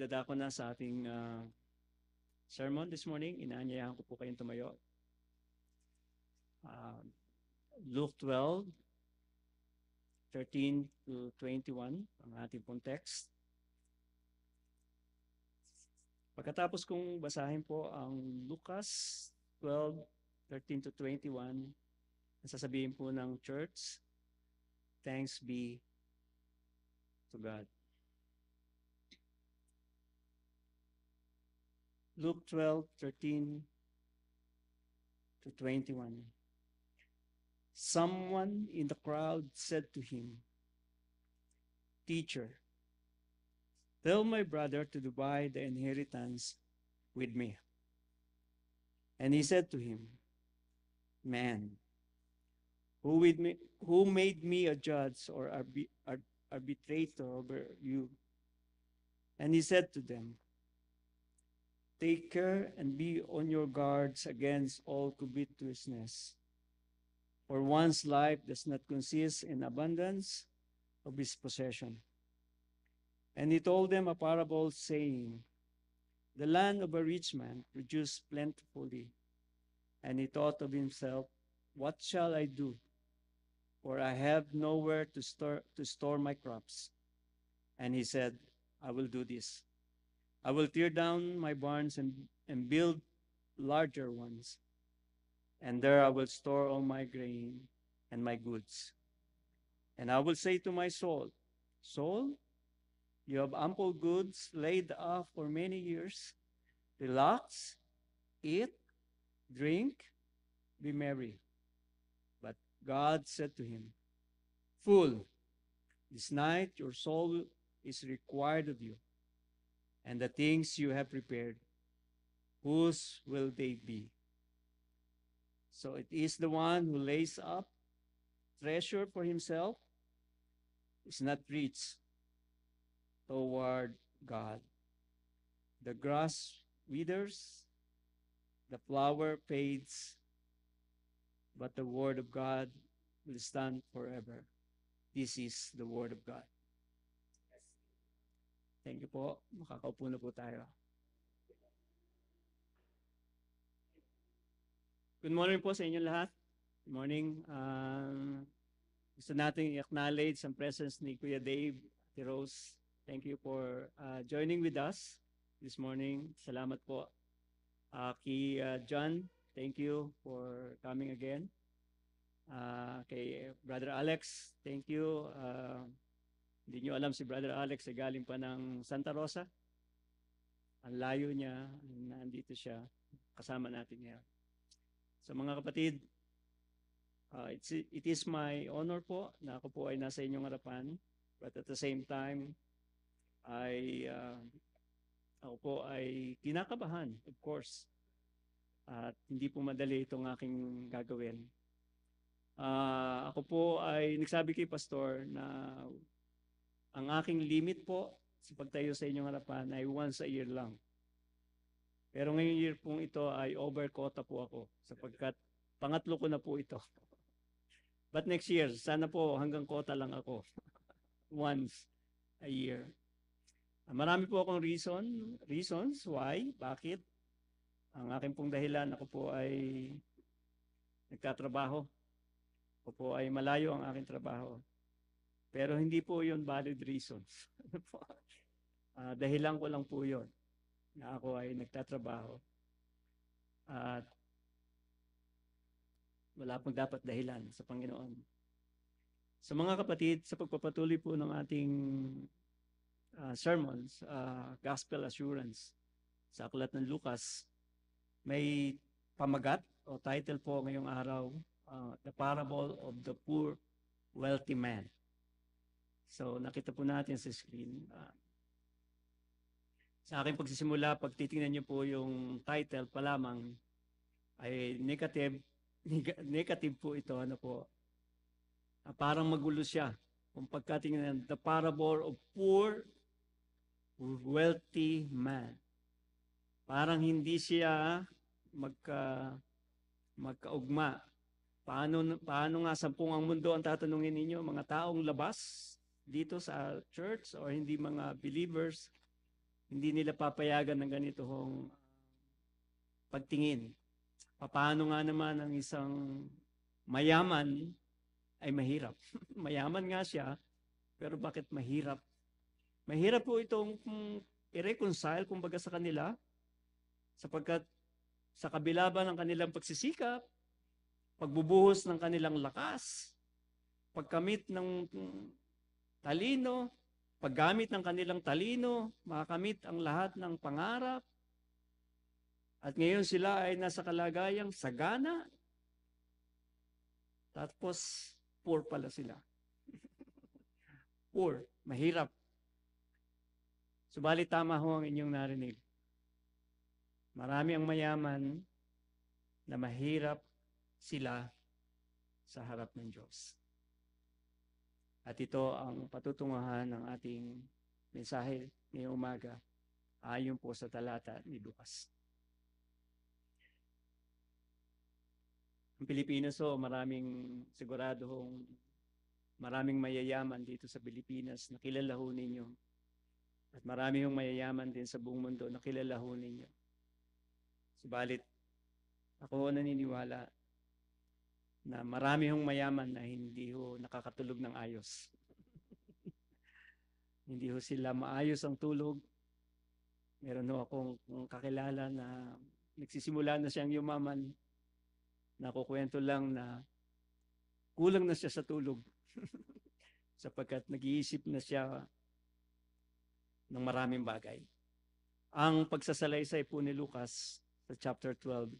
dadako na sa ating sermon this morning. Inaanyayahan ko po kayong tumayo. Luke 12, 13 to 21, ang ating pong text. Pagkatapos kong basahin po ang Lucas 12, 13 to 21, sasabihin po ng church, thanks be to God. Luke 12, 13 to 21. Someone in the crowd said to him, "Teacher, tell my brother to divide the inheritance with me." And he said to him, "Man, who made me a judge or arbitrator over you?" And he said to them, "Take care and be on your guards against all covetousness. For one's life does not consist in abundance of his possession." And he told them a parable, saying, "The land of a rich man produced plentifully. And he thought of himself, 'What shall I do? For I have nowhere to store my crops.' And he said, 'I will do this. I will tear down my barns and build larger ones. And there I will store all my grain and my goods. And I will say to my soul, Soul, you have ample goods laid up for many years. Relax, eat, drink, be merry.' But God said to him, 'Fool, this night your soul is required of you. And the things you have prepared, whose will they be?' So it is the one who lays up treasure for himself is not rich toward God. The grass withers, the flower fades, but the word of God will stand forever." This is the word of God. Thank you po. Makakaupo na po tayo. Good morning po sa inyo lahat. Good morning. Gusto natin i-acknowledge ang presence ni Kuya Dave, Ate Rose. Thank you for joining with us this morning. Salamat po. Kay John, thank you for coming again. Kay Brother Alex, thank you. Hindi nyo alam si Brother Alex ay galing pa ng Santa Rosa. Ang layo niya, nandito siya. Kasama natin ngayon. So mga kapatid, it is my honor po na ako po ay nasa inyong harapan. But at the same time, ako po ay kinakabahan, of course. At hindi po madali itong aking gagawin. Ako po ay nagsabi kay Pastor na ang aking limit po sa pagtayo sa inyong harapan ay once a year lang. Pero ngayong year pong ito ay over quota po ako sapagkat pangatlo ko na po ito. But next year, sana po hanggang quota lang ako. Once a year. Marami po akong reasons why, bakit. Ang aking pong dahilan, ako po ay nagtatrabaho. Ako po ay malayo ang aking trabaho. Pero hindi po yun valid reasons. Dahilan ko lang po yun na ako ay nagtatrabaho. At wala pong dapat dahilan sa Panginoon. Sa mga kapatid, sa pagpapatuloy po ng ating sermons, Gospel Assurance, sa aklat ng Lucas, may pamagat o title po ngayong araw, The Parable of the Poor Wealthy Man. So nakita po natin sa screen. Sa aking pagsisimula, pag titingnan niyo po yung title pa lamang, ay negative po ito. Ano po? Parang magulo siya. Kung pagkatingnan, The Parable of Poor Wealthy Man. Parang hindi siya magkaugma. Paano nga sampung ang mundo ang tatanungin ninyo? Mga taong labas dito sa church or hindi mga believers? Hindi nila papayagan ng ganito hong pagtingin. Paano nga naman ang isang mayaman ay mahirap? Mayaman nga siya, pero bakit mahirap? Mahirap po itong i-reconcile kumbaga sa kanila, sapagkat sa kabila ba ng kanilang pagsisikap, pagbubuhos ng kanilang lakas, pagkamit ng talino, paggamit ng kanilang talino, makakamit ang lahat ng pangarap, at ngayon sila ay nasa kalagayang sagana, tapos poor pala sila. Poor, mahirap. Subalit tama ho ang inyong narinig. Marami ang mayaman na mahirap sila sa harap ng Diyos. At ito ang patutunguhan ng ating mensahe ngayong umaga ayon po sa talata ni Lucas. Ang Pilipinas maraming mayayaman dito sa Pilipinas na kilala ho ninyo. At marami hong mayayaman din sa buong mundo na kilala ho ninyo. Subalit, ako naniniwala na marami hong mayaman na hindi ho nakakatulog ng ayos. Hindi ho sila maayos ang tulog. Meron ho akong kakilala na nagsisimula na siyang yumaman. Nakukwento lang na kulang na siya sa tulog sapagkat nag-iisip na siya ng maraming bagay. Ang pagsasalaysay po ni Lucas sa chapter 12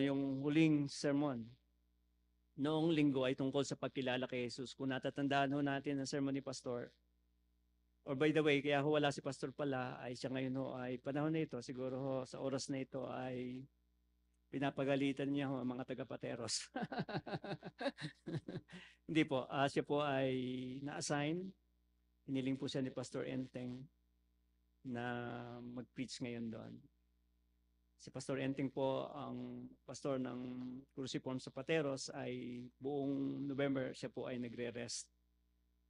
yung huling sermon noong linggo ay tungkol sa pagkilala kay Jesus. Kung natatandaan ho natin ang sermon ni Pastor, or by the way, kaya ho wala si Pastor pala, ay siya ngayon ho ay panahon na ito, siguro ho sa oras na ito ay pinapagalitan niya ho ang mga taga-Pateros. Hindi po, siya po ay na-assign. Hiniling po siya ni Pastor Enteng na mag-preach ngayon doon. Si Pastor Enteng po, ang pastor ng Cruciform sa Pateros, ay buong November siya po ay nagre-rest.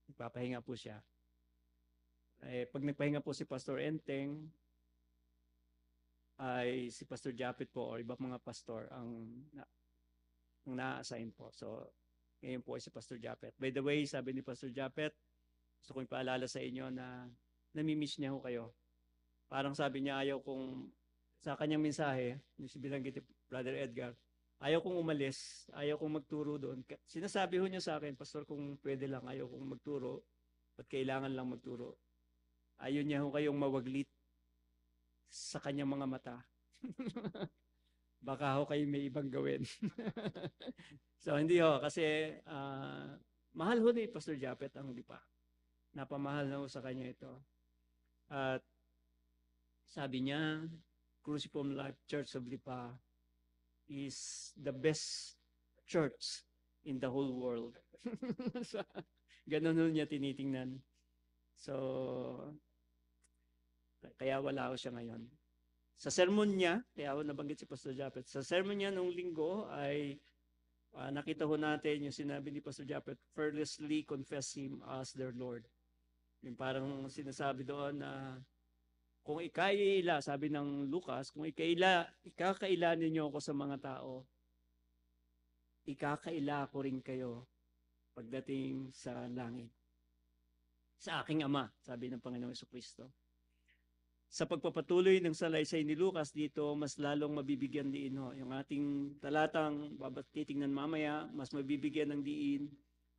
Nagpapahinga po siya. Pag nagpahinga po si Pastor Enteng, ay si Pastor Japet po o ibang mga pastor ang na-assign po. So, ngayon po ay si Pastor Japet. By the way, sabi ni Pastor Japet, gusto kong ipaalala sa inyo na namimiss niya ho kayo. Parang sabi niya, ayaw kong, sa kanyang mensahe, yung binanggit ni Brother Edgar, ayaw kong umalis, ayaw kong magturo doon. Sinasabi ho niya sa akin, Pastor, kung pwede lang, ayaw kong magturo, at kailangan lang magturo. Ayaw niya ho kayong mawaglit sa kanyang mga mata. Baka ho kayo may ibang gawin. So hindi ho, kasi mahal ho ni Pastor Japet ang Lipa. Napamahal na ho sa kanya ito. At sabi niya, Cruciform Life Church of Lipa is the best church in the whole world. So, ganun ho niya tinitingnan. So, kaya wala ko siya ngayon. Sa sermon niya, kaya ako nabanggit si Pastor Japet, sa sermon niya nung linggo ay nakita ho natin yung sinabi ni Pastor Japet, fearlessly confess Him as their Lord. Yung parang sinasabi doon na kung ikaila, sabi ng Lucas, kung ikakaila ninyo ako sa mga tao, ikakaila ko rin kayo pagdating sa langit. Sa aking Ama, sabi ng Panginoong Jesucristo. Sa pagpapatuloy ng salaysay ni Lucas dito, mas lalong mabibigyan diin ho. Yung ating talatang titingnan mamaya, mas mabibigyan ng diin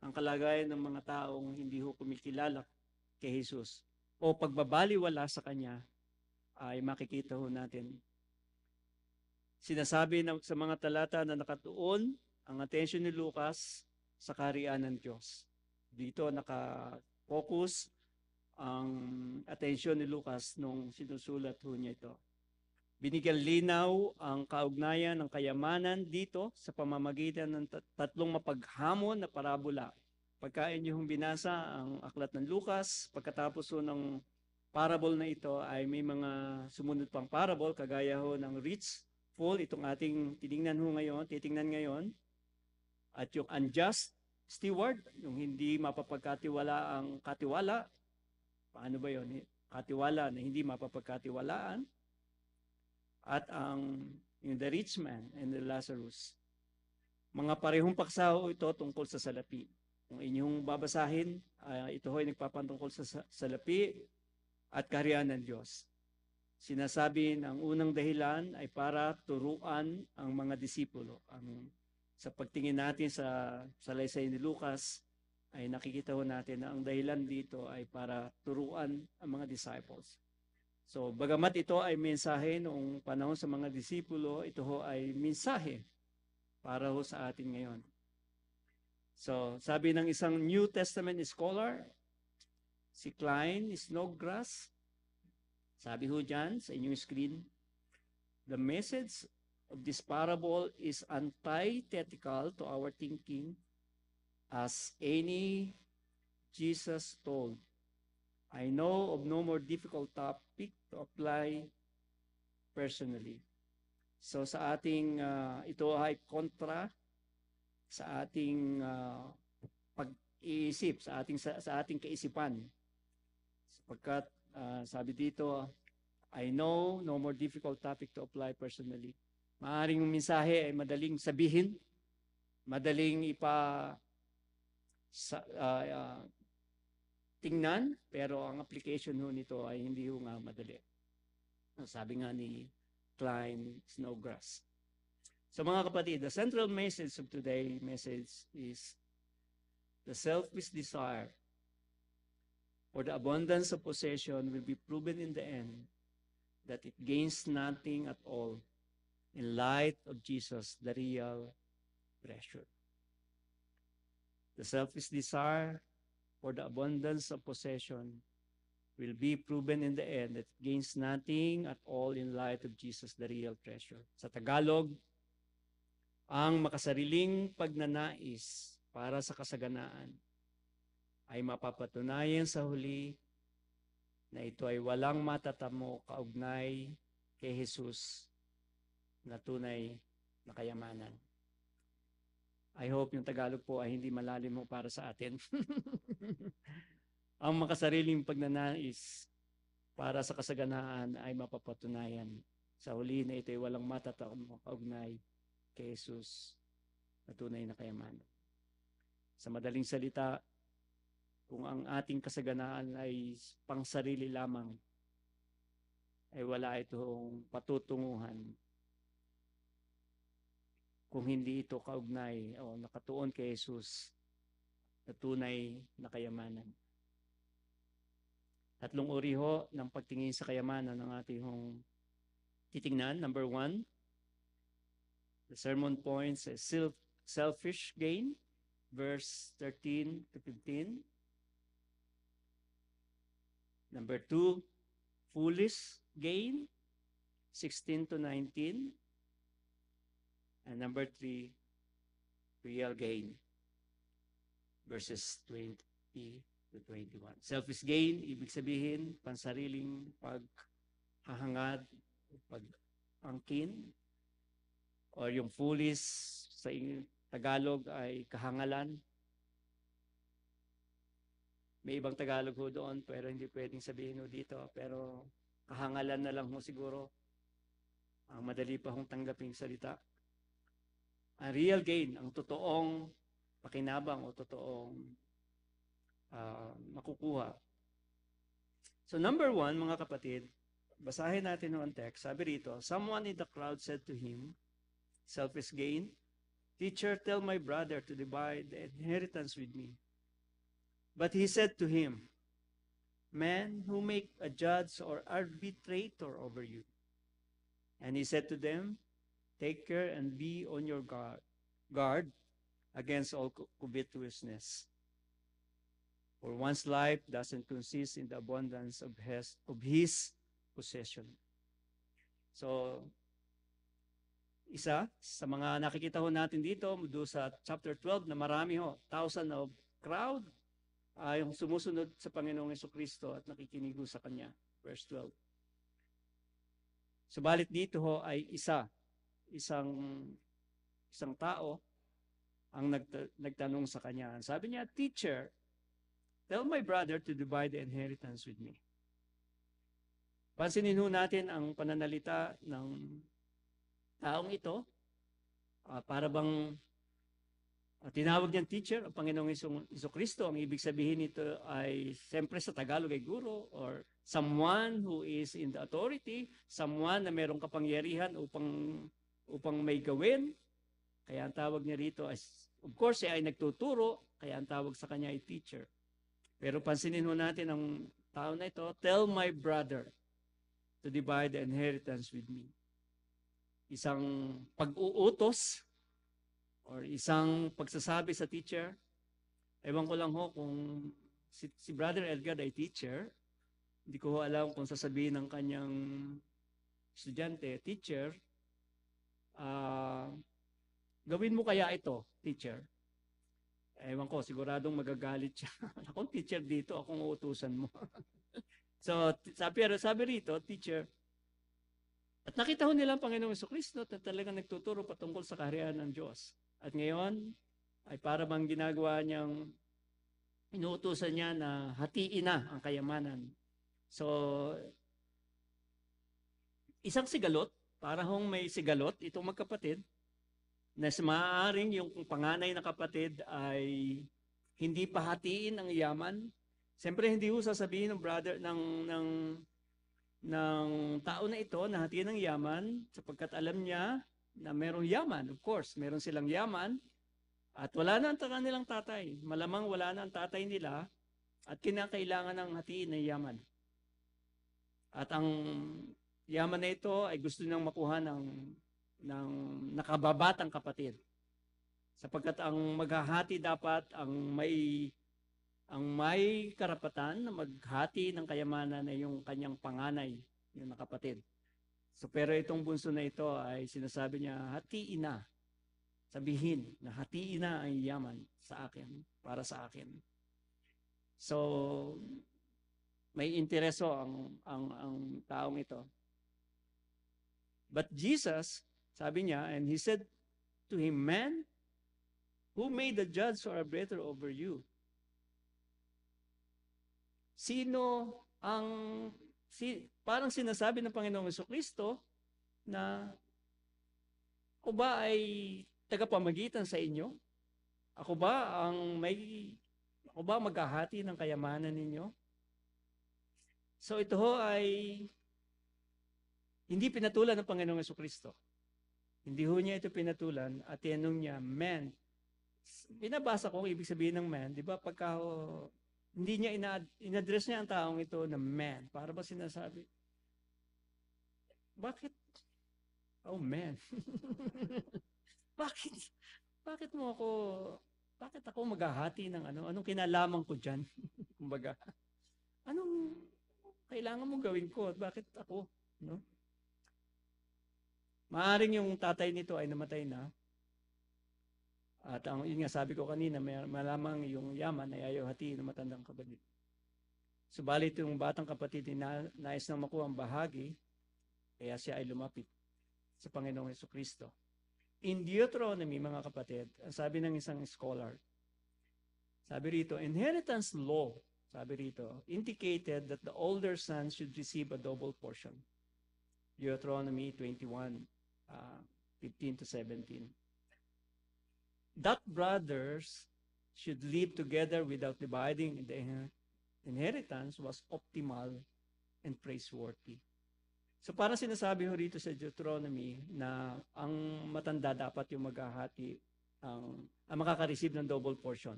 ang kalagayan ng mga taong hindi ho kumikilala kay Jesus. O pagbabaliwala sa Kanya, ay makikita ho natin. Sinasabi sa mga talata na nakatuon ang atensyon ni Lucas sa kaharian ng Diyos. Dito naka-focus ang atensyon ni Lucas nung sinusulat ho niya ito. Binigyan linaw ang kaugnayan ng kayamanan dito sa pamamagitan ng tatlong mapaghamon na parabola. Pagkain niyo binasa ang aklat ng Lucas, pagkatapos ho ng parable na ito ay may mga sumunod pang parable, kagaya ho ng rich fool, itong ating titingnan ngayon, at yung unjust steward, yung hindi mapapagkatiwala ang katiwala. Paano ba yun? Katiwala na hindi mapapagkatiwalaan. At yung the rich man and the Lazarus. Mga parehong paksa ho ito tungkol sa salapi. Kung inyong babasahin, ito ho ay nagpapatungkol sa salapi at kaharian ng Diyos. Sinasabi ng unang dahilan ay para turuan ang mga disipulo. Sa pagtingin natin sa salaysay ni Lucas, ay nakikita ho natin na ang dahilan dito ay para turuan ang mga disciples. So, bagamat ito ay mensahe noong panahon sa mga disipulo, ito ho ay mensahe para ho sa atin ngayon. So, sabi ng isang New Testament scholar, si Klein Snodgrass, sabi ho dyan sa inyong screen, the message of this parable is antithetical to our thinking as any Jesus told. I know of no more difficult topic to apply personally. So sa ating, ito ay kontra sa ating pag-iisip, sa ating kaisipan. Sapagkat sabi dito, I know no more difficult topic to apply personally. Maaaring yung mensahe ay madaling sabihin, madaling tingnan, pero ang application ho nito ay hindi ho nga madali. Sabi nga ni Klein Snodgrass. So mga kapatid, the central message of today's message is the selfish desire for the abundance of possession will be proven in the end that it gains nothing at all in light of Jesus, the real treasure. The selfish desire for the abundance of possession will be proven in the end that it gains nothing at all in light of Jesus, the real treasure. Sa Tagalog, ang makasariling pagnanais para sa kasaganaan ay mapapatunayan sa huli na ito ay walang matatamo kaugnay kay Jesus na tunay na kayamanan. I hope yung Tagalog po ay hindi malalim mo para sa atin. Ang makasariling pagnanais para sa kasaganaan ay mapapatunayan sa huli na ito ay walang matatamo kaugnay kay Jesus na tunay na kayamanan. Sa madaling salita, kung ang ating kasaganaan ay pangsarili lamang, ay wala itong patutunguhan kung hindi ito kaugnay o nakatuon kay Jesus na tunay na kayamanan. Tatlong uri ho ng pagtingin sa kayamanan ng ating titingnan. Number 1, the sermon points is selfish gain, verse 13 to 15. Number 2, foolish gain, 16 to 19. And number 3, real gain, verses 20 to 21. Selfish gain, ibig sabihin, pansariling paghahangad, pag-angkin, or yung foolish sa Tagalog ay kahangalan. May ibang Tagalog ho doon, pero hindi pwedeng sabihin ho dito. Pero kahangalan na lang ho siguro. Ang madali pa hong tanggaping salita. Ang real gain, ang totoong pakinabang o totoong makukuha. So number 1, mga kapatid, basahin natin ang text. Sabi rito, someone in the crowd said to him, selfish gain, teacher, tell my brother to divide the inheritance with me. But he said to him, man, who make a judge or arbitrator over you? And he said to them, take care and be on your guard against all covetousness. For one's life doesn't consist in the abundance of his possession. So, isa sa mga nakikita ho natin dito, do sa chapter 12 na marami ho, thousand of crowd, yung sumusunod sa Panginoong Jesucristo at nakikinig sa Kanya. Verse 12. Subalit dito ho ay isang tao ang nagtanong sa kanya. Sabi niya, "Teacher, tell my brother to divide the inheritance with me." Pansinin ho natin ang pananalita ng taong ito. Para bang tinawag niyang teacher ang Panginoong Kristo. Ang ibig sabihin nito ay, siyempre sa Tagalog ay guro, or someone who is in the authority, someone na merong kapangyarihan upang may gawin. Kaya ang tawag niya rito ay, of course, siya ay nagtuturo, kaya ang tawag sa kanya ay teacher. Pero pansinin mo natin ang tao na ito, "Tell my brother to divide the inheritance with me." Isang pag-uutos or isang pagsasabi sa teacher. Ewan ko lang ho kung si Brother Edgar ay teacher. Hindi ko alam kung sasabihin ng kanyang estudyante, "Teacher, gawin mo kaya ito, teacher?" Ewan ko, siguradong magagalit siya. "Akong teacher dito, akong uutusan mo." So, sabi rito, teacher, at nakita ho nila ang Panginoong Kristo na talagang nagtuturo patungkol sa kaharian ng Diyos. At ngayon, ay para bang ginagawa niyang, inuutusan niya na hatiin na ang kayamanan. So, isang sigalot, para hong may sigalot, itong magkapatid, na maaaring yung panganay na kapatid ay hindi pa hatiin ang yaman. Siyempre, hindi ho sasabihin ng brother ng tao na ito na hatiin ang yaman, sapagkat alam niya na merong yaman. Of course, meron silang yaman at wala na ang kanilang tatay. Malamang wala na ang tatay nila at kinakailangan ng hatiin ng yaman. At ang yaman na ito ay gusto niyang makuha ng nakababatang kapatid. Sapagkat ang maghahati dapat ang may karapatan na maghati ng kayamanan ay yung kanyang panganay, yung nakapatid. So, pero itong bunso na ito ay sinasabi niya, hatiin na. Sabihin na hatiin na ang yaman sa akin, para sa akin. So, may intereso ang taong ito. But Jesus, sabi niya, and he said to him, "Man, who made the judge or arbiter over you?" Parang sinasabi ng Panginoong Kristo na ako ba ay tagapamagitan sa inyo? Ako ba maghahati ng kayamanan ninyo? So ito ho ay hindi pinatulan ng Panginoong Kristo. Hindi ho niya ito pinatulan at tinanong niya, "Man." Binabasa ko ang ibig sabihin ng man, di ba? Pagka hindi niya in-address niya ang taong ito na man. Para ba sinasabi, bakit? Oh, man. Bakit ako maghahati ng ano? Anong kinalaman ko dyan? Kumbaga, anong kailangan mong gawin ko? Bakit ako? No? Maaring yung tatay nito ay namatay na. At yun nga sabi ko kanina, malamang yung yaman ay ayaw hatiin ng matandang kapatid. Subalit yung batang kapatid nais na makuha ang bahagi, kaya siya ay lumapit sa Panginoong Kristo. In Deuteronomy, mga kapatid, ang sabi ng isang scholar, sabi rito, inheritance law, sabi rito, indicated that the older son should receive a double portion. Deuteronomy 21, 15 to 17. That brothers should live together without dividing the inheritance was optimal and praiseworthy. So parang sinasabi ho rito sa Deuteronomy na ang matanda dapat yung maghahati, ang makaka-receive ng double portion.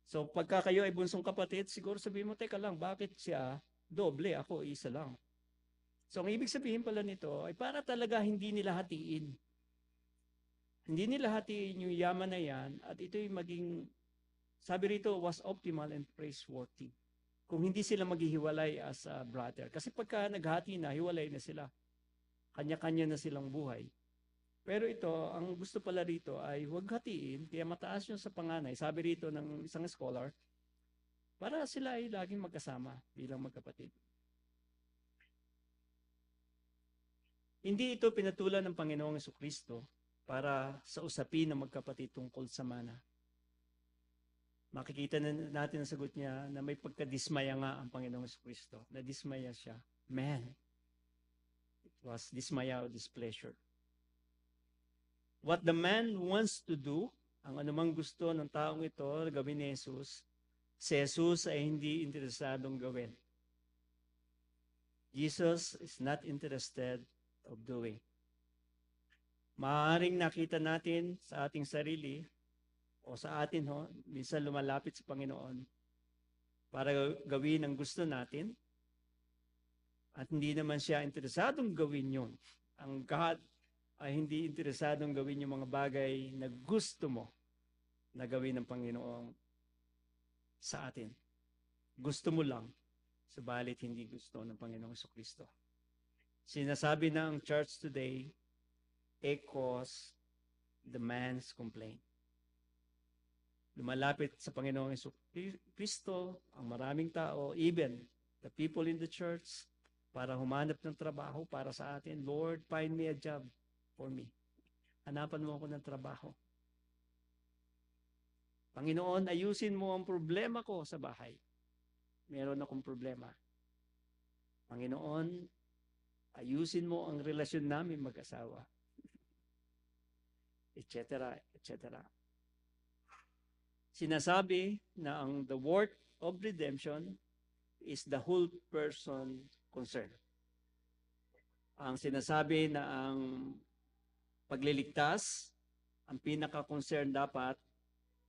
So pagka kayo ay bunsong kapatid, siguro sabihin mo, teka lang, bakit siya doble, ako isa lang? So ang ibig sabihin pala nito ay para talaga hindi nila hatiin. Hindi nila hatiin yung yaman na yan at ito'y maging, sabi rito, was optimal and praiseworthy. Kung hindi sila maghihiwalay as a brother. Kasi pagka naghati na, hiwalay na sila. Kanya-kanya na silang buhay. Pero ito, ang gusto pala rito ay huwag hatiin, kaya mataas yung sa panganay. Sabi rito ng isang scholar, para sila ay laging magkasama bilang magkapatid. Hindi ito pinatulan ng Panginoong Kristo para sa usapin ng magkapatid tungkol sa mana. Makikita na natin ang sagot niya na may pagkadismaya nga ang Panginoong Kristo. Nadismaya siya. Man, it was dismaya o displeasure. What the man wants to do, ang anumang gusto ng taong ito gawin ni Jesus, si Jesus ay hindi interesadong gawin. Jesus is not interested of doing. Maaaring nakita natin sa ating sarili o sa atin, minsan lumalapit sa Panginoon para gawin ang gusto natin at hindi naman siya interesadong gawin yun. Ang God ay hindi interesadong gawin yung mga bagay na gusto mo na gawin ng Panginoon sa atin. Gusto mo lang, subalit hindi gusto ng Panginoong Jesucristo. Sinasabi ng church today, echoes the man's complaint. Lumalapit sa Panginoong Jesucristo ang maraming tao, even the people in the church, para humanap ng trabaho para sa atin. Lord, find me a job for me. Hanapan mo ako ng trabaho. Panginoon, ayusin mo ang problema ko sa bahay. Meron akong problema. Panginoon, ayusin mo ang relasyon namin mag-asawa. Etc. etc. Sinasabi na ang the work of redemption is the whole person concerned. Ang sinasabi na ang pagliligtas, ang pinaka-concern dapat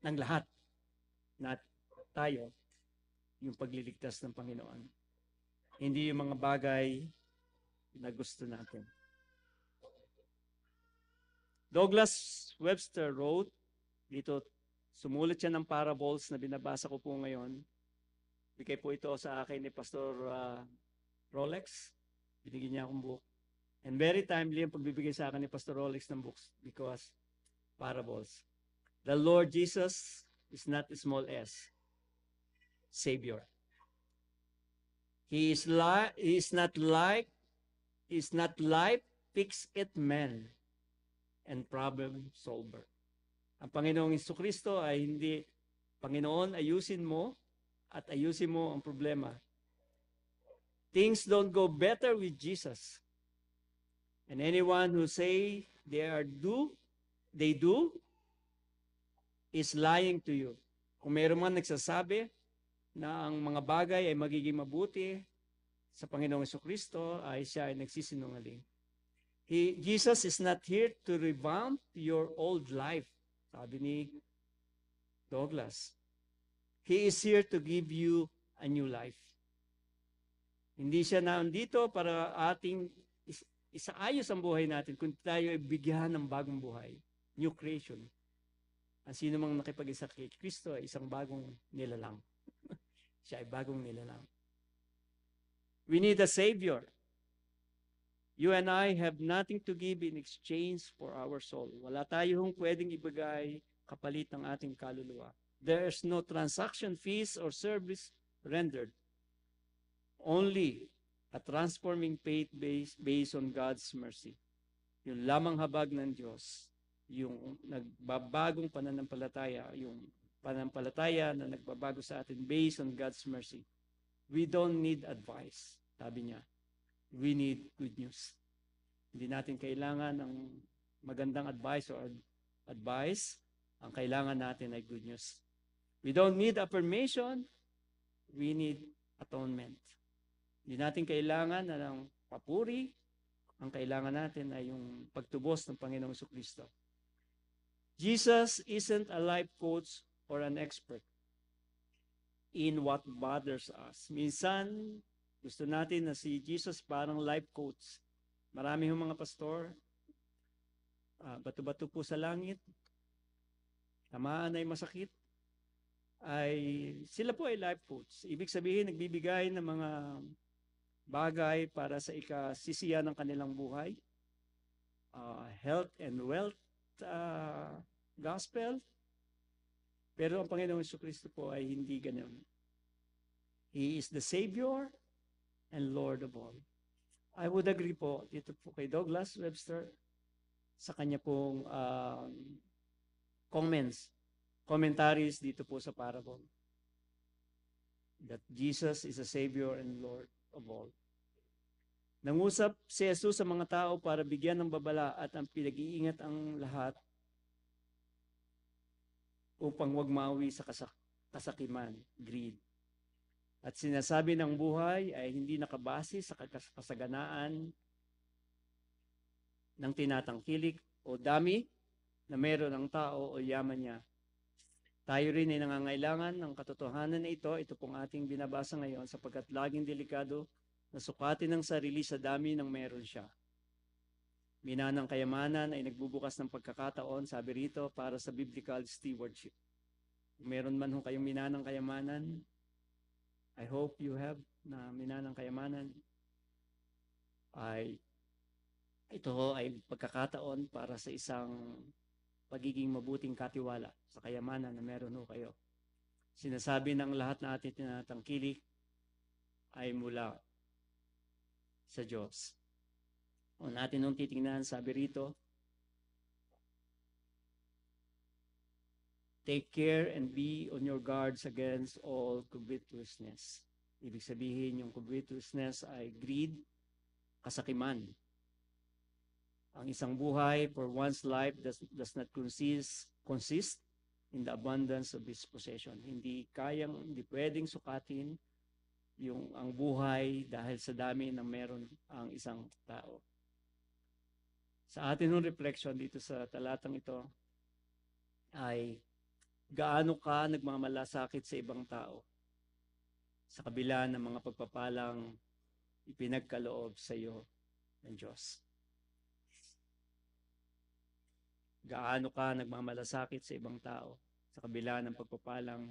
ng lahat na tayo, yung pagliligtas ng Panginoon. Hindi yung mga bagay na gusto natin. Douglas Webster wrote, dito sumulat siya ng parables na binabasa ko po ngayon. Bigay po ito sa akin ni Pastor Rolex. Binigyan niya akong book. And very timely ang pagbibigay sa akin ni Pastor Rolex ng books because parables. The Lord Jesus is not small s, Savior. He is not life, fix-it man and problem solver. Ang Panginoong Jesucristo ay hindi, Panginoon, ayusin mo at ayusin mo ang problema. Things don't go better with Jesus. And anyone who say they do, is lying to you. Kung mayroon man nagsasabi na ang mga bagay ay magiging mabuti sa Panginoong Jesucristo, ay siya ay nagsisinungaling. Jesus is not here to revamp your old life, sabi ni Douglas. He is here to give you a new life. Hindi siya nandito para ating isaayos ang buhay natin, kundi tayo ay bigyan ng bagong buhay, new creation. Ang sino mang nakipag-isa kay Kristo ay isang bagong nilalang. Siya ay bagong nilalang. We need a Savior. You and I have nothing to give in exchange for our soul. Wala tayong pwedeng ibigay kapalit ng ating kaluluwa. There's no transaction fees or service rendered. Only a transforming faith based on God's mercy. Yung lamang habag ng Diyos, yung nagbabagong pananampalataya, yung pananampalataya na nagbabago sa atin based on God's mercy. We don't need advice, sabi niya. We need good news. Hindi natin kailangan ng magandang advice or advice. Ang kailangan natin ay good news. We don't need affirmation. We need atonement. Hindi natin kailangan ng papuri. Ang kailangan natin ay yung pagtubos ng Panginoong Jesucristo. Jesus isn't a life coach or an expert in what bothers us. Minsan, gusto natin na si Jesus parang life coach. Marami yung mga pastor, bato-bato po sa langit, tamaan ay masakit, ay sila po ay life coach. Ibig sabihin, nagbibigay ng mga bagay para sa ikasisiya ng kanilang buhay, health and wealth gospel. Pero ang Panginoong Jesucristo po ay hindi ganun. He is the Savior and Lord of all. I would agree po dito po kay Douglas Webster. sa kanya pong commentaries dito po sa parable. That Jesus is a Savior and Lord of all. Nangusap si Jesus sa mga tao para bigyan ng babala at ang pinag-iingat ang lahat upang wag mawi sa kasakiman, greed. At sinasabi ng buhay ay hindi nakabase sa kasaganaan ng tinatangkilik o dami na meron ng tao o yaman niya. Tayo rin ay nangangailangan ng katotohanan na ito. Ito pong ating binabasa ngayon sapagkat laging delikado na sukatin ng sarili sa dami ng meron siya. Minanang kayamanan ay nagbubukas ng pagkakataon, sabi rito, para sa biblical stewardship. Kung meron man kayong minanang kayamanan, I hope you have na minanang kayamanan, ito ay pagkakataon para sa isang pagiging mabuting katiwala sa kayamanan na meron kayo. Sinasabi ng lahat na ating tinatangkilik ay mula sa Diyos. O natin nung titingnan, sabi rito, take care and be on your guards against all covetousness. Ibig sabihin, yung covetousness ay greed, kasakiman. Ang isang buhay for one's life does not consist in the abundance of his possession. Hindi pwedeng sukatin ang buhay dahil sa dami ng meron ang isang tao. Sa atin ng reflection dito sa talatang ito ay gaano ka nagmamalasakit sa ibang tao sa kabila ng mga pagpapalang ipinagkaloob sa iyo ng Diyos. Gaano ka nagmamalasakit sa ibang tao sa kabila ng pagpapalang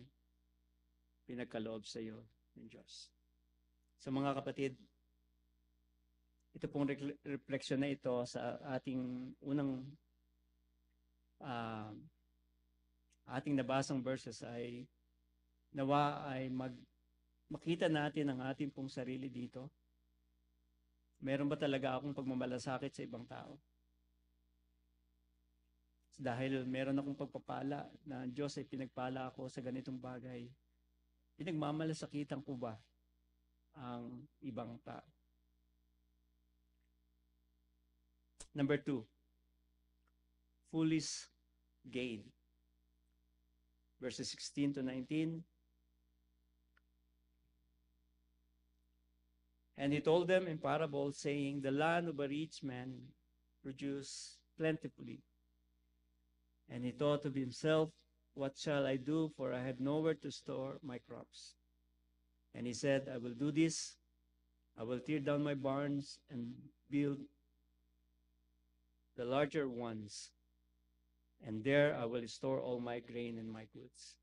pinagkaloob sa iyo ng Diyos. Sa mga kapatid, ito pong reflection na ito sa ating unang ating nabasang verses ay nawa ay makita natin ang ating pong sarili dito. Meron ba talaga akong pagmamalasakit sa ibang tao? Dahil meron akong pagpapala na Diyos ay pinagpala ako sa ganitong bagay, pinagmamalasakitan ko ba ang ibang tao? Number 2, foolish gain. Verses 16 to 19. And he told them in parables, saying, the land of a rich man produced plentifully. And he thought of himself, what shall I do, for I have nowhere to store my crops? And he said, I will do this. I will tear down my barns and build the larger ones, and there I will store all my grain and my goods.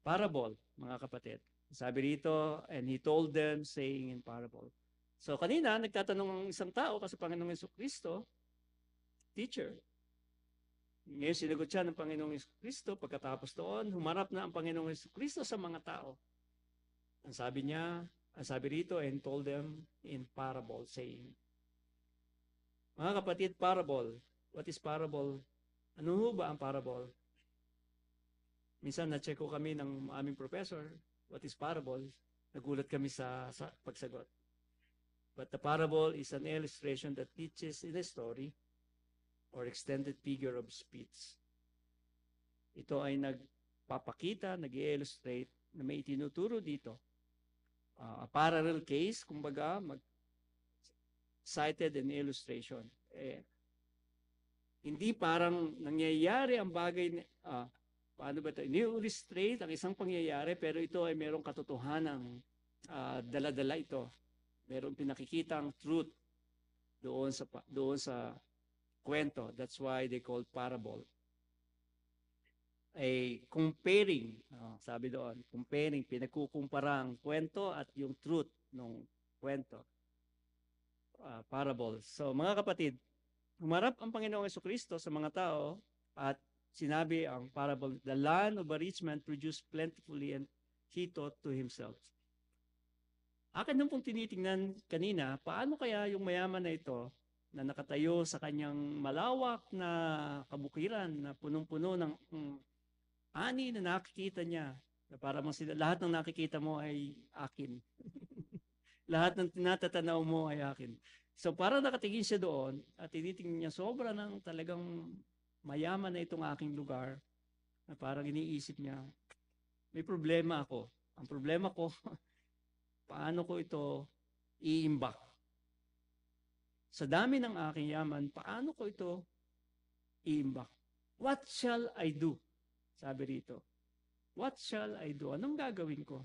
Parable, mga kapatid. Sabi rito, and he told them, saying in parable. So kanina, nagtatanong ang isang tao kasi Panginoong Jesucristo, teacher. Ngayon sinagot siya ng Panginoong Jesucristo. Pagkatapos doon, humarap na ang Panginoong Jesucristo sa mga tao. Ang sabi rito, and told them in parable, saying. Mga kapatid, parable. What is parable? Ano ba ang parable? Minsan na-check ko kami ng aming professor, what is parable? Nagulat kami sa pagsagot. But the parable is an illustration that teaches in a story or extended figure of speech. Ito ay nagpapakita, nag-illustrate na may itinuturo dito. A parallel case, kumbaga, cited an illustration. Hindi parang nangyayari ang bagay, paano ba ito? Ini-illustrate ang isang pangyayari, pero ito ay merong katotohanan, dala-dala ito. Merong pinakikitang truth doon sa kwento. That's why they call parable. Comparing, sabi doon, pinagkukumpara ang kwento at yung truth ng kwento. Parables. So mga kapatid, humarap ang Panginoong Jesucristo sa mga tao at sinabi ang parable, the land of a rich man produced plentifully and he thought to himself. Akin nung pong tinitingnan kanina, paano kaya yung mayaman na ito na nakatayo sa kanyang malawak na kabukiran na punong-puno ng ani na nakikita niya. Na para lahat ng nakikita mo ay akin. Lahat ng tinatatanaw mo ay akin. So parang nakatingin siya doon at tinitingnan niya sobra ng talagang mayaman na itong aking lugar na parang iniisip niya, may problema ako. Ang problema ko, paano ko ito iimbak? Sa dami ng aking yaman, paano ko ito iimbak? What shall I do? Sabi rito. What shall I do? Anong gagawin ko?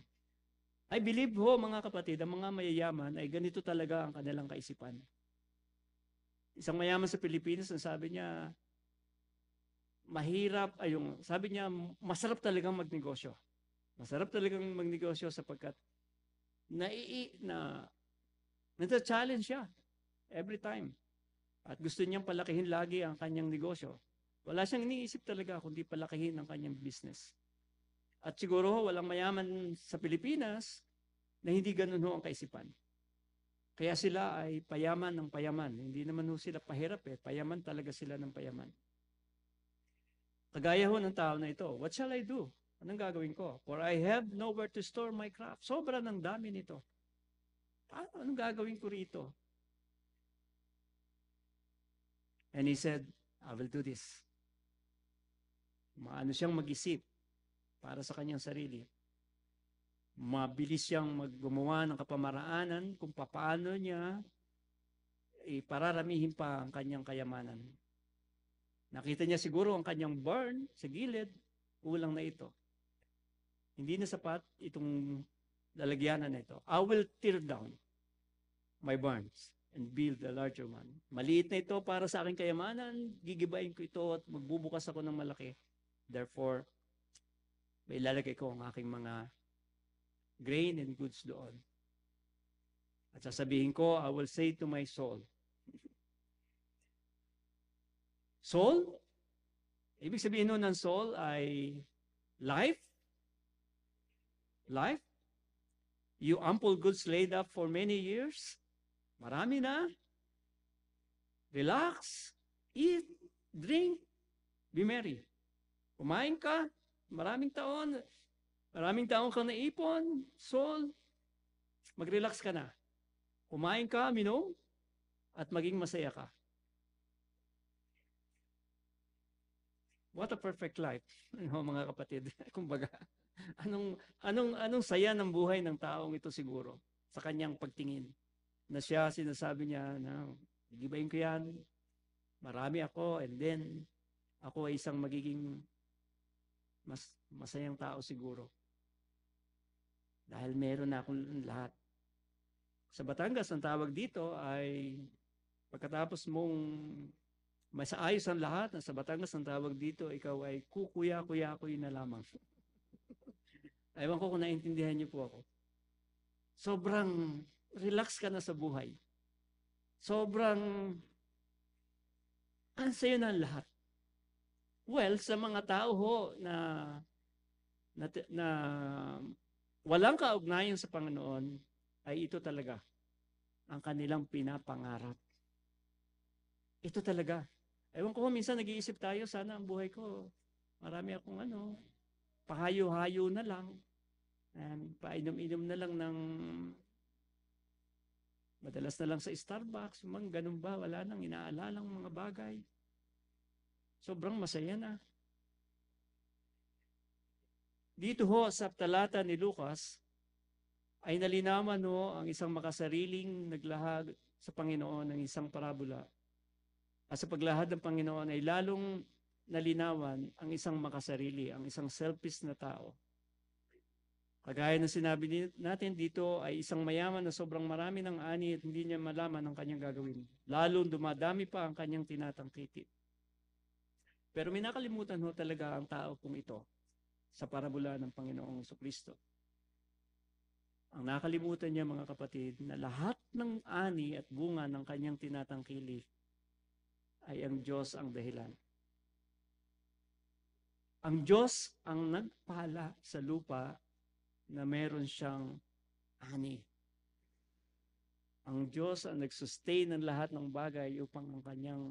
I believe ho, mga kapatid, ang mga mayayaman ay ganito talaga ang kanilang kaisipan. Isang mayaman sa Pilipinas, ang sabi niya, sabi niya, masarap talagang magnegosyo. Masarap talagang magnegosyo sapagkat nata-challenge siya every time. At gusto niyang palakihin lagi ang kanyang negosyo. Wala siyang iniisip talaga kundi palakihin ang kanyang business. At siguro walang mayaman sa Pilipinas na hindi ganun ho ang kaisipan. Kaya sila ay payaman ng payaman. Hindi naman ho sila pahirap Payaman talaga sila ng payaman. Kagaya ho ng tao na ito, what shall I do? Anong gagawin ko? For I have nowhere to store my crop. Sobra ng dami nito. Anong gagawin ko rito? And he said, I will do this. Maano siyang mag-isip para sa kanyang sarili. Mabilis siyang gumawa ng kapamaraanan kung paano niya pararamihin pa ang kanyang kayamanan. Nakita niya siguro ang kanyang barn sa gilid, kulang na ito. Hindi na sapat itong lalagyanan na ito. I will tear down my barns and build a larger one. Maliit na ito para sa aking kayamanan, gigibayin ko ito at magbubukas ako ng malaki. Therefore, may ilalagay ko ang aking mga grain and goods doon. At sasabihin ko, I will say to my soul, soul? Ibig sabihin nun ng soul ay life? Life? You ample goods laid up for many years? Marami na? Relax, eat, drink, be merry. Kumain ka, maraming taon kang naipon, soul, mag-relax ka na. Kumain ka, minom, at maging masaya ka. What a perfect life, mga kapatid. Kumbaga, anong saya ng buhay ng taong ito siguro sa kanyang pagtingin. Na siya, sinasabi niya na, gibayin ko yan, marami ako, and then, ako ay isang magiging masayang tao siguro. Dahil meron na akong lahat. Sa Batangas, ang tawag dito ay pagkatapos mong masaayos ang lahat, sa Batangas ang tawag dito, ikaw ay kukuya-kuya-kuy na lamang. Ewan ko kung naintindihan niyo po ako. Sobrang relax ka na sa buhay. Sobrang ang sayo na lahat. Well, sa mga tao ho na walang kaugnayan sa Panginoon, ay ito talaga ang kanilang pinapangarap. Ito talaga. Ewan ko, minsan nag-iisip tayo, sana ang buhay ko, marami akong pahayo-hayo na lang, painom-inom na lang ng madalas na lang sa Starbucks, ganun ba, wala nang inaalalang mga bagay. Sobrang masaya na. Dito ho sa talata ni Lucas, ay nalinawan ho ang isang makasariling naglahad sa Panginoon ng isang parabola. At sa paglahad ng Panginoon ay lalong nalinawan ang isang makasarili, ang isang selfish na tao. Kagaya ng sinabi natin dito ay isang mayaman na sobrang marami ng ani at hindi niya malaman ang kanyang gagawin. Lalong dumadami pa ang kanyang tinatangkitin. Pero may nakalimutan ho talaga ang tao pong ito sa parabola ng Panginoong Jesucristo. Ang nakalimutan niya, mga kapatid, na lahat ng ani at bunga ng kanyang tinatangkili ay ang Diyos ang dahilan. Ang Diyos ang nagpala sa lupa na meron siyang ani. Ang Diyos ang nagsustain ng lahat ng bagay upang ang kanyang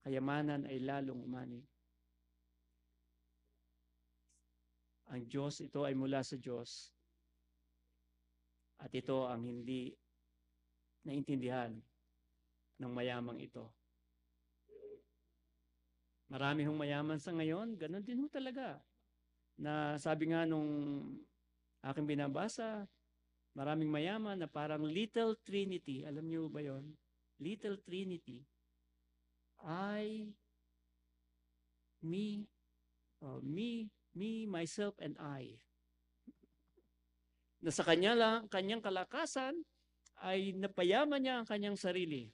kayamanan ay lalong umani. Ang Diyos, ito ay mula sa Diyos. At ito ang hindi naintindihan ng mayamang ito. Marami hong mayaman sa ngayon, ganun din ho talaga. Na sabi nga nung aking binabasa, maraming mayaman na parang Little Trinity. Alam niyo ba yon? Little Trinity. I, me, myself, and I. Na sa kanyang kalakasan, ay napayaman niya ang kanyang sarili.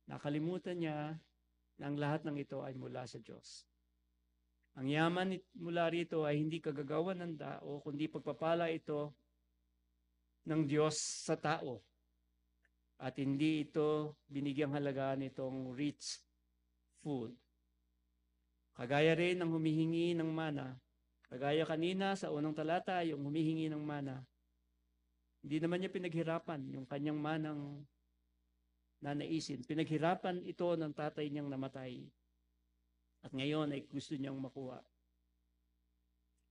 Nakalimutan niya na ang lahat ng ito ay mula sa Diyos. Ang yaman mula rito ay hindi kagagawan ng tao, kundi pagpapala ito ng Diyos sa tao. At hindi ito binigyang halaga nitong rich food. Kagaya rin ng humihingi ng mana. Kagaya kanina sa unang talata, yung humihingi ng mana. Hindi naman niya pinaghirapan yung kanyang manang nanaisin. Pinaghirapan ito ng tatay niyang namatay. At ngayon ay gusto niyang makuha.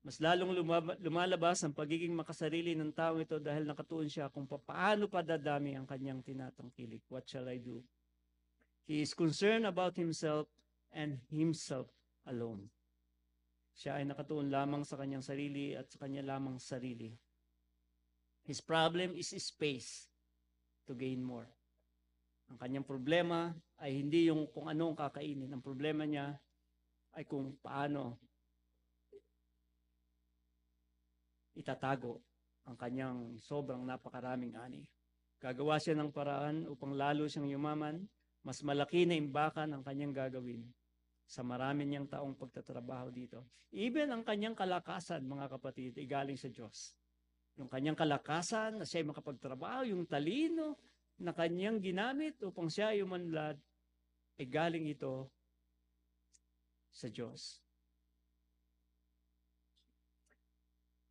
Mas lalong lumalabas ang pagiging makasarili ng taong ito dahil nakatuon siya kung paano padadami ang kanyang tinatangkilik. What shall I do? He is concerned about himself and himself alone. Siya ay nakatuon lamang sa kanyang sarili at sa kanya lamang sarili. His problem is space to gain more. Ang kanyang problema ay hindi yung kung ano ang kakainin. Ang problema niya ay kung paano itatago ang kanyang sobrang napakaraming ani. Gagawa siya ng paraan upang lalo siyang yumaman, mas malaki na imbakan ang kanyang gagawin sa marami niyang taong pagtatrabaho dito. Even ang kanyang kalakasan, mga kapatid, ay galing sa Diyos. Yung kanyang kalakasan na siya ay makapagtrabaho, yung talino na kanyang ginamit upang siya ay umanlad, ay galing ito sa Diyos.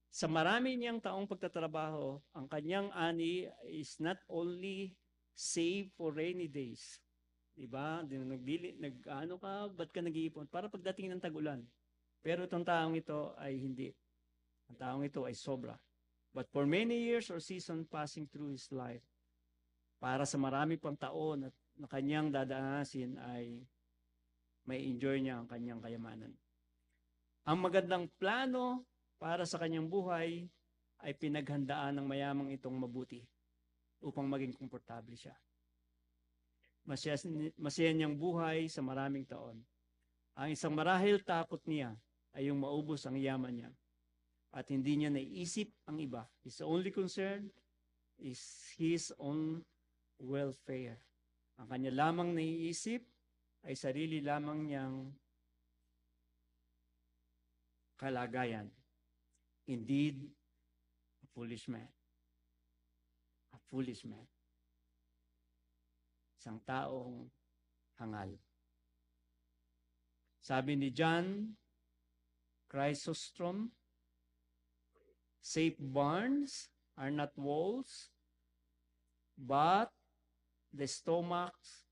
Sa marami niyang taong pagtatrabaho, ang kanyang ani is not only save for rainy days. Diba? Ano ka, ba't ka nag-iipon? Para pagdating ng tag-ulan. Pero itong taong ito ay hindi. Ang taong ito ay sobra. But for many years or season passing through his life, para sa marami pang taon at na kanyang dadaasin ay may enjoy niya ang kanyang kayamanan. Ang magandang plano para sa kanyang buhay ay pinaghandaan ng mayamang itong mabuti upang maging komportable siya. Masaya niyang buhay sa maraming taon. Ang isang marahil takot niya ay yung maubos ang yaman niya at hindi niya naisip ang iba. His only concern is his own welfare. Ang kanya lamang naiisip ay sarili lamang niyang kalagayan. Indeed, a foolish man. A foolish man. Isang taong hangal. Sabi ni John Chrysostom, safe barns are not walls, but the stomachs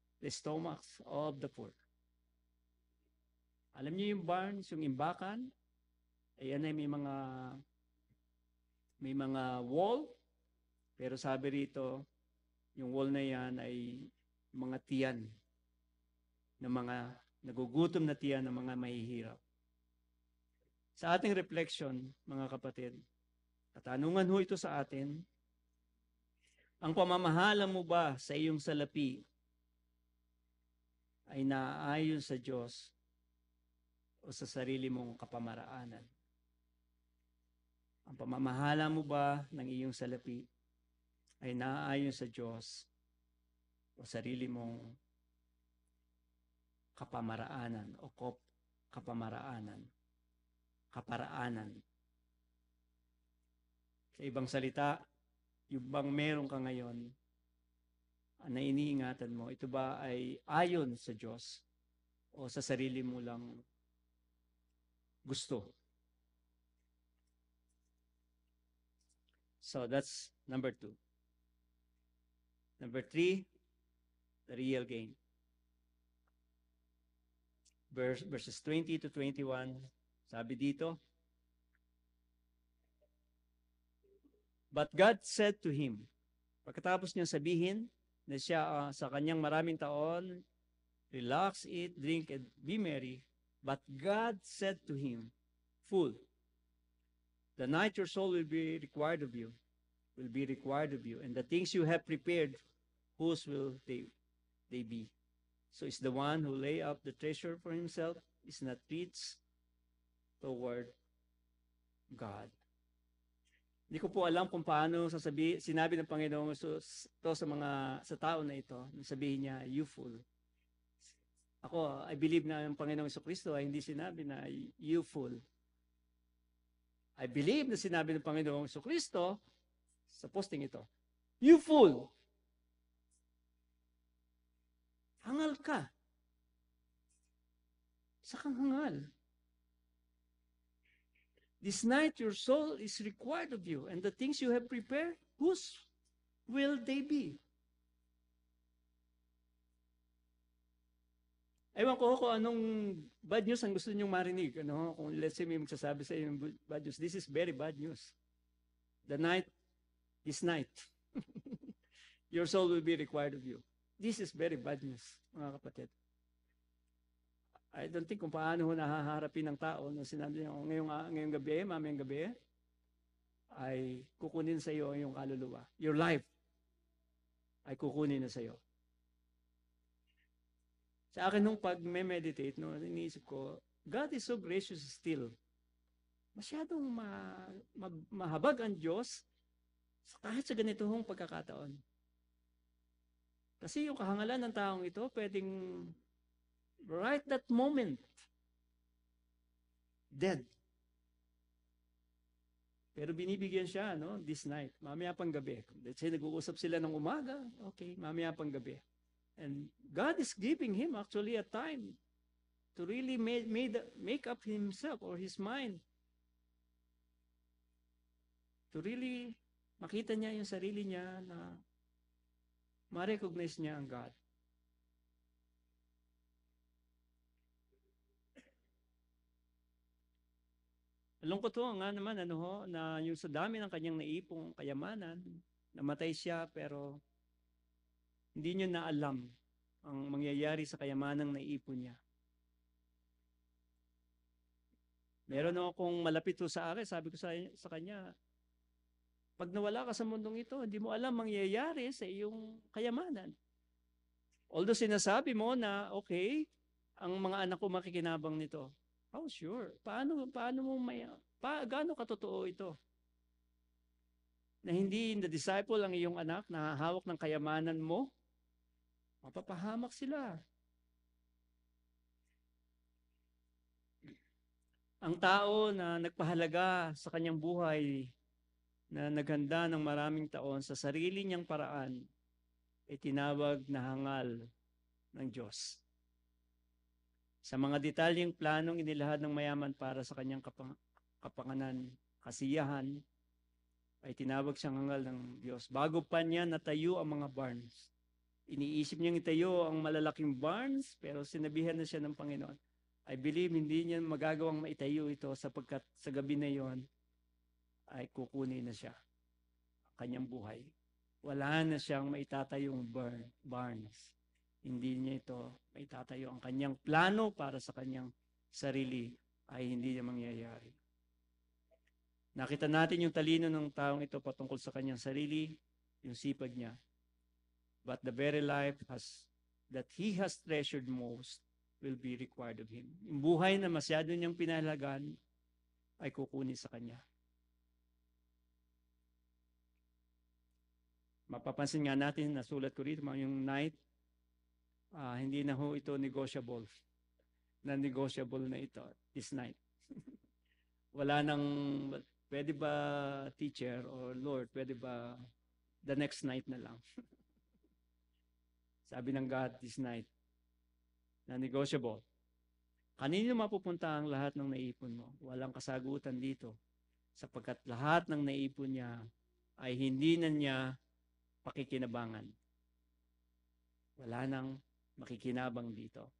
of the poor. Alam niyo yung barns, yung imbakan, ayan ay may mga wall, pero sabi rito, yung wall na yan ay mga tiyan ng mga nagugutom na tiyan ng mga mahihirap. Sa ating reflection, mga kapatid, katanungan ho ito sa atin, ang pamamahala mo ba sa iyong salapi ay naaayon sa Diyos o sa sarili mong kapamaraanan? Ang pamamahala mo ba ng iyong salapi ay naaayon sa Diyos o sarili mong kapamaraanan o kaparaanan? Sa ibang salita, yung bang meron ka ngayon na iniingatan mo, ito ba ay ayon sa Diyos o sa sarili mo lang gusto? So that's number 2. Number 3, the real gain. Verses 20 to 21, sabi dito, but God said to him, pagkatapos niya sabihin na siya sa kanyang maraming taon, relax, eat, drink, and be merry, but God said to him, fool, the night your soul will be required of you, and the things you have prepared, whose will they be? So is the one who lay up the treasure for himself is not rich toward God. Hindi ko po alam kung paano sinabi ng Panginoong Jesus to sa tao na ito, sabihin niya, you fool. Ako, I believe na ang Panginoong Kristo ay hindi sinabi na you fool. I believe na sinabi ng Panginoong Kristo sa posting ito, you fool. Hangal ka. Sa kang hangal. This night your soul is required of you, and the things you have prepared, whose will they be? Ewan ko kung anong bad news ang gusto ninyong marinig. Ano? Kung let's say may magsasabi sa inyo bad news, this is very bad news. This night, your soul will be required of you. This is very bad news, mga kapatid. I don't think kung paano nahaharapin ng tao na sinabi niya, ngayong gabi, mamayang gabi, ay kukunin sa iyo yung kaluluwa. Your life ay kukunin na sa iyo. Sa akin nung pag-meditate, iniisip ko, God is so gracious still. Masyadong mahabag ang Diyos kahit sa ganitong pagkakataon. Kasi yung kahangalan ng taong ito, pwedeng right that moment, dead. Pero binibigyan siya, this night, mamaya pang gabi. Let's say, nag-uusap sila ng umaga, okay, mamaya pang gabi. And God is giving him actually a time to really make up himself or his mind. To really makita niya yung sarili niya na ma-recognize niya ang God. Lungkot ho nga naman na yung sa dami ng kanyang naipong kayamanan, namatay siya pero hindi niya na alam ang mangyayari sa kayamanang naipon niya. Meron akong malapit sa akin, sabi ko sa kanya, pag nawala ka sa mundong ito, hindi mo alam mangyayari sa iyong kayamanan. Although sinasabi mo na, okay, ang mga anak ko makikinabang nito. Oh, sure. Paano mo gaano katotoo ito? Na hindi the disciple ang iyong anak na hawak ng kayamanan mo? Mapapahamak sila. Ang tao na nagpahalaga sa kanyang buhay, na naghanda ng maraming taon sa sarili niyang paraan, ay tinawag na hangal ng Diyos. Sa mga detalyeng planong inilahad ng mayaman para sa kanyang kapanganan, kasiyahan, ay tinawag siyang hangal ng Diyos. Bago pa niya natayo ang mga barns, iniisip niyang itayo ang malalaking barns, pero sinabihan na siya ng Panginoon, I believe hindi niya magagawang maitayo ito sapagkat sa gabi na yon ay kukunin na siya ang kanyang buhay. Wala na siyang maitatayong barns. Hindi niya ito maitatayo. Ang kanyang plano para sa kanyang sarili ay hindi niya mangyayari. Nakita natin yung talino ng taong ito patungkol sa kanyang sarili, yung sipag niya. But the very life that he has treasured most will be required of him. Yung buhay na masyado niyang pinahalagan ay kukunin sa kanya. Mapapansin nga natin, nasulat ko rito, yung night, hindi na ho ito negotiable. Non-negotiable na ito, this night. Wala nang, pwede ba teacher or Lord, pwede ba the next night na lang? Sabi ng God, this night, non-negotiable. Kanino mapupunta ang lahat ng naipon mo? Walang kasagutan dito. Sapagkat lahat ng naipon niya ay hindi na niya pakikinabangan. Wala nang makikinabang dito.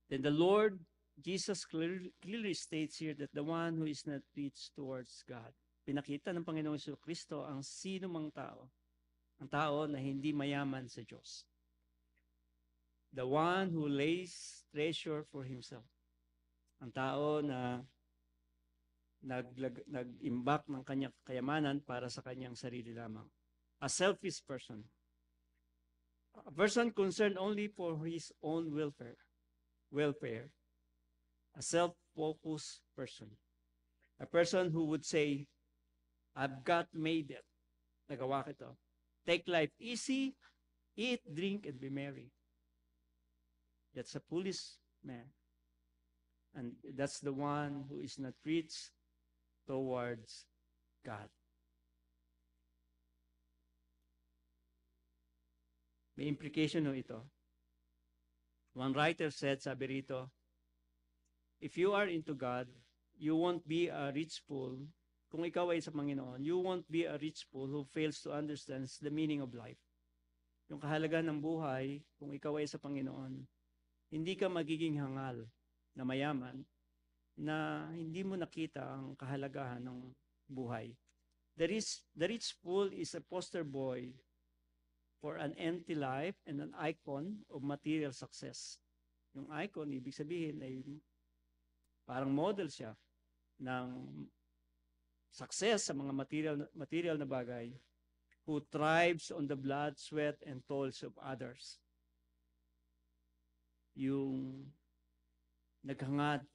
Then the Lord Jesus clearly states here that the one who is not rich towards God. Pinakita ng Panginoong Kristo ang sino mang tao, ang tao na hindi mayaman sa Diyos. The one who lays treasure for himself. Ang tao na nag-imbak ng kanyang kayamanan para sa kanyang sarili lamang. A selfish person. A person concerned only for his own welfare. A self-focused person. A person who would say, I've got made it. Nagawa ko ito. Take life easy, eat, drink, and be merry. That's a foolish man. And that's the one who is not rich towards God. May implication no ito. One writer said, sabi rito, if you are into God, you won't be a rich fool. Kung ikaw ay sa Panginoon, you won't be a rich fool who fails to understand the meaning of life. Yung kahalagan ng buhay, kung ikaw ay sa Panginoon, hindi ka magiging hangal na mayaman na hindi mo nakita ang kahalagahan ng buhay. The rich fool is a poster boy for an empty life and an icon of material success. Yung icon, ibig sabihin ay parang model siya ng success sa mga material na bagay, who thrives on the blood, sweat, and toils of others. Yung naghangad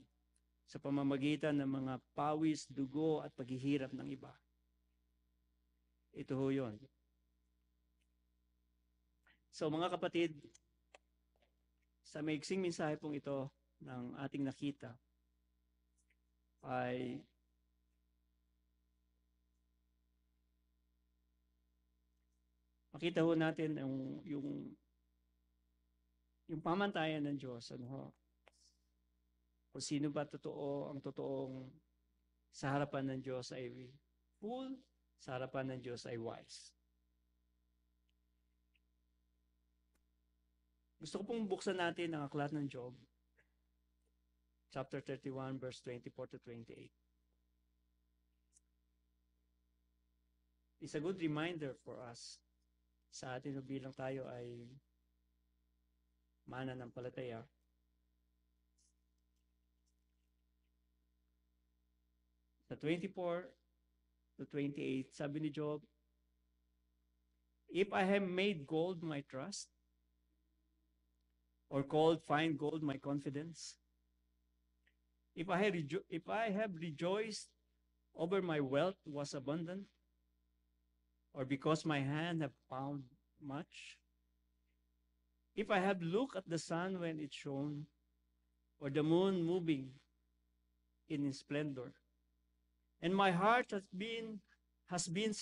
sa pamamagitan ng mga pawis, dugo, at paghihirap ng iba. Ito ho yun. So mga kapatid, sa maiksing mensahe pong ito ng ating nakita, ay makita ho natin yung pamantayan ng Diyos, ano ho, kung sino ba ang totoong sa harapan ng Diyos ay fool, sa harapan ng Diyos ay wise. Gusto ko pong buksan natin ang aklat ng Job, chapter 31, verse 24 to 28. It's a good reminder for us sa atin bilang tayo ay mananampalataya. Sa 24 to 28, sabi ni Job, if I have made gold my trust, or called fine gold my confidence, if I have rejoiced over my wealth was abundant, or because my hand have found much, if I have looked at the sun when it shone, or the moon moving in its splendor, and my heart has been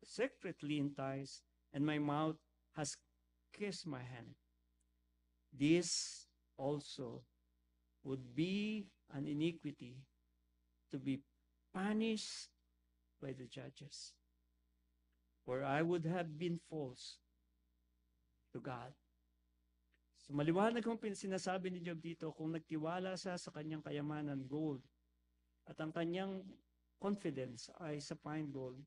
secretly enticed, and my mouth has kissed my hand, this also would be an iniquity to be punished by the judges, for I would have been false to God. So maliwanag kung sinasabi ni Job dito, kung nagtiwala siya sa kanyang kayamanan, gold, at ang kanyang confidence ay sa fine gold,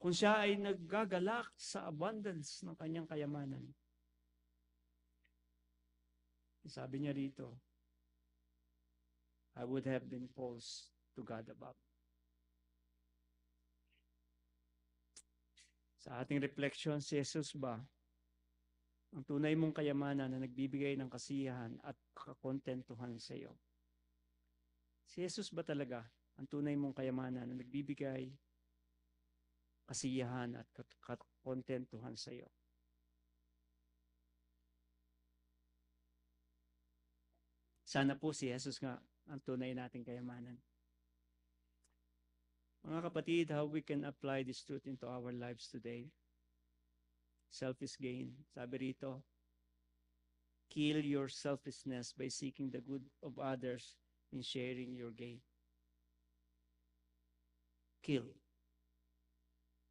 kung siya ay naggagalak sa abundance ng kanyang kayamanan, sabi niya rito, I would have been false to God above. Sa ating reflection, si Jesus ba ang tunay mong kayamanan na nagbibigay ng kasiyahan at kakontentuhan sa iyo? Si Jesus ba talaga ang tunay mong kayamanan na nagbibigay kasiyahan at kakontentuhan sa iyo? Sana po si Jesus nga ang tunay nating kayamanan. Mga kapatid, how we can apply this truth into our lives today? Selfish gain. Sabi rito, kill your selfishness by seeking the good of others in sharing your gain. Kill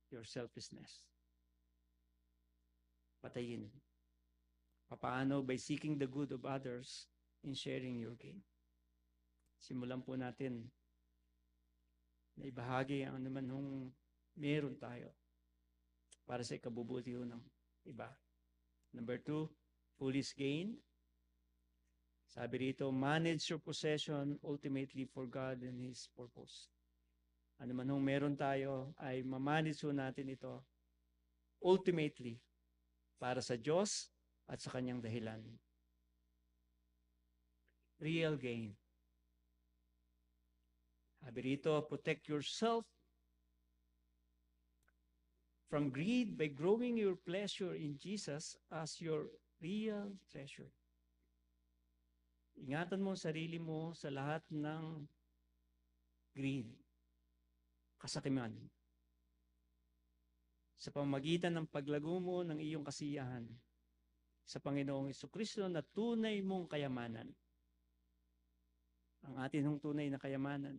your selfishness. patayin. Paano? By seeking the good of others in sharing your gain. Simulan po natin na ibahagi ang naman nung meron tayo para sa ikabubuti ng iba. Number 2, foolish gain. Sabi rito, manage your possession ultimately for God and His purpose. Ano man nung meron tayo, ay mamanage natin ito ultimately para sa Diyos at sa Kanyang dahilan. Real gain. Sabi rito, protect yourself from greed by growing your pleasure in Jesus as your real treasure. Ingatan mo ang sarili mo sa lahat ng greed, kasakiman, sa pamamagitan ng paglago mo ng iyong kasiyahan sa Panginoong Jesucristo na tunay mong kayamanan. Ang atin hong tunay na kayamanan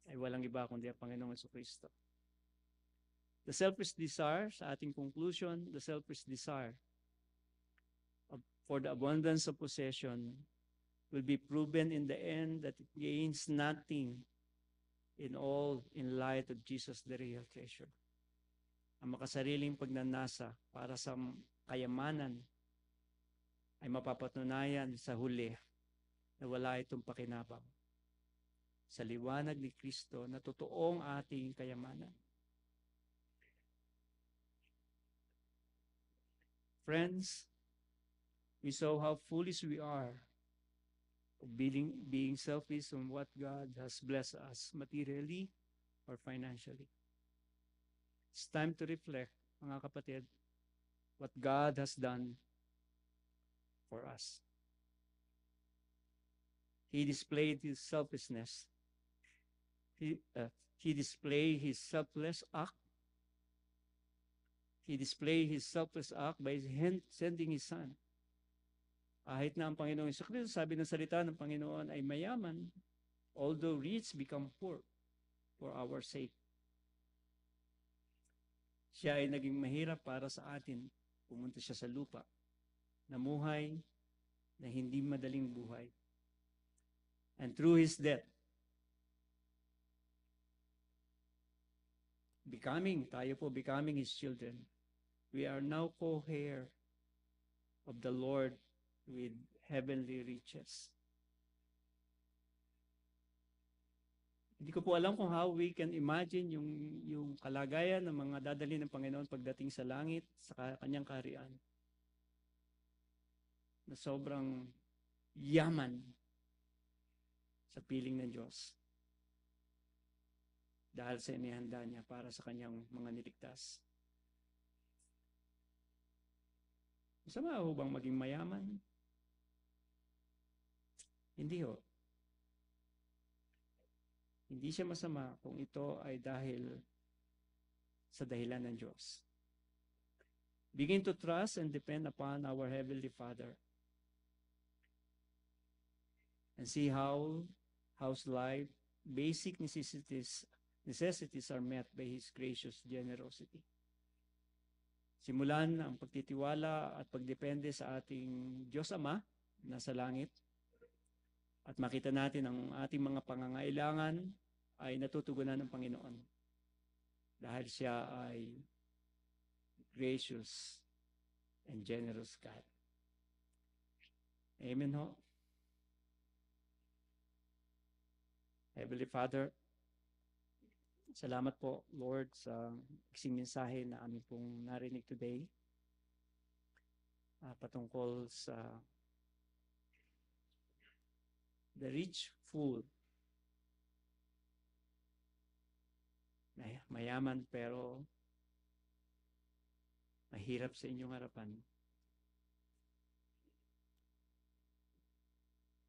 ay walang iba kundi ang Panginoong Jesucristo. The selfish desire, sa ating conclusion, the selfish desire for the abundance of possession will be proven in the end that it gains nothing in all in light of Jesus, the real treasure. Ang makasariling pagnanasa para sa kayamanan ay mapapatunayan sa huli na wala itong pakinabang sa liwanag ni Kristo na totoong ating kayamanan. Friends, we saw how foolish we are of being selfish on what God has blessed us materially or financially. It's time to reflect, mga kapatid, what God has done for us. He displayed His selflessness. He displayed His selfless act. He displayed His selfless act by sending His Son. Kahit na ang Panginoong Jesucristo, sabi ng salita ng Panginoon ay mayaman, although rich, become poor for our sake. Siya ay naging mahirap para sa atin. Pumunta siya sa lupa. Namuhay na hindi madaling buhay. And through His death, tayo po becoming His children, we are now co-heir of the Lord with heavenly riches. Hindi ko po alam kung how we can imagine yung kalagayan ng mga dadalhin ng Panginoon pagdating sa langit, sa Kanyang kaharian. Na sobrang yaman sa piling ng Diyos. Dahil sa inihanda niya para sa Kanyang mga niligtas. Masama ho bang maging mayaman? Hindi ho. Hindi siya masama kung ito ay dahil sa dahilan ng Diyos. Begin to trust and depend upon our Heavenly Father. And see how's life, basic necessities are met by His gracious generosity. Simulan ang pagtitiwala at pagdepende sa ating Diyos Ama na sa langit. At makita natin ang ating mga pangangailangan ay natutugunan ng Panginoon. Dahil siya ay gracious and generous God. Amen ho. Heavenly Father, salamat po, Lord, sa iksing mensahe na amin pong narinig today patungkol sa the rich fool. Mayaman pero mahirap sa inyong harapan.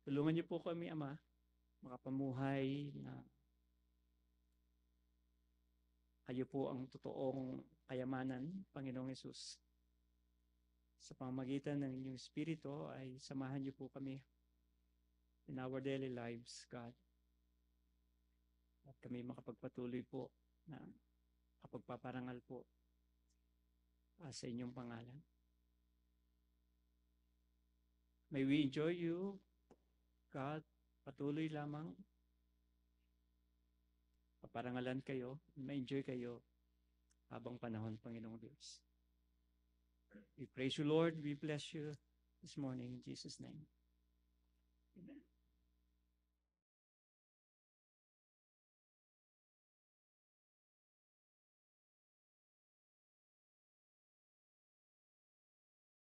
Tulungan niyo po kami, Ama, makapamuhay na kayo po ang totoong kayamanan, Panginoong Hesus. Sa pamamagitan ng inyong Espiritu ay samahan niyo po kami in our daily lives, God. At kami makapagpatuloy po na kapagpaparangal po sa inyong pangalan. May we enjoy you, God, patuloy lamang paparangalan kayo, ma-enjoy kayo habang panahon, Panginoong Diyos. We praise you, Lord. We bless you this morning in Jesus' name. Amen.